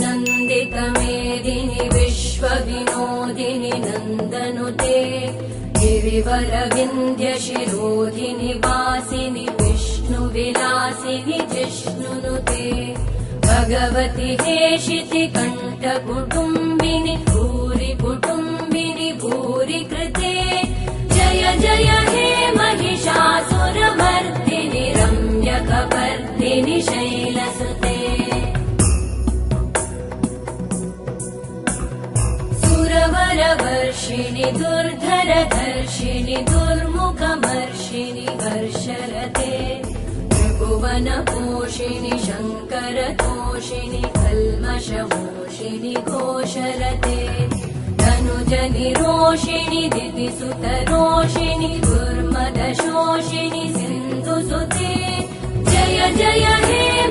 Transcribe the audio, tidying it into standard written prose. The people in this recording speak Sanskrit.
नन्दितमेदिनि विश्वविनोदिनि नन्दनुते गिरिवरविन्ध्यशिरोधिनि वासिनि विष्णुविलासिनि जिष्णुनुते भगवति हेशिति कण्ठकुटुम्बिनि भूरि कुटुम्बिनि भूरि कृते जय जय हे महिषासुरमर्दिनि रम्यकपर्दिनि शैलसुते सुरवरवर्षिणि दुर्धरधर्षिणि दुर्मुखमर्षिणि हर्षरते त्रिभुवनपोषिणि शङ्करतोषिणि कल्मषमोषिणि घोषरते धनुजनिरोषिणि दितिसुतरोषिणि दुर्मदशोषिणि सिन्धुसुते जय जय हे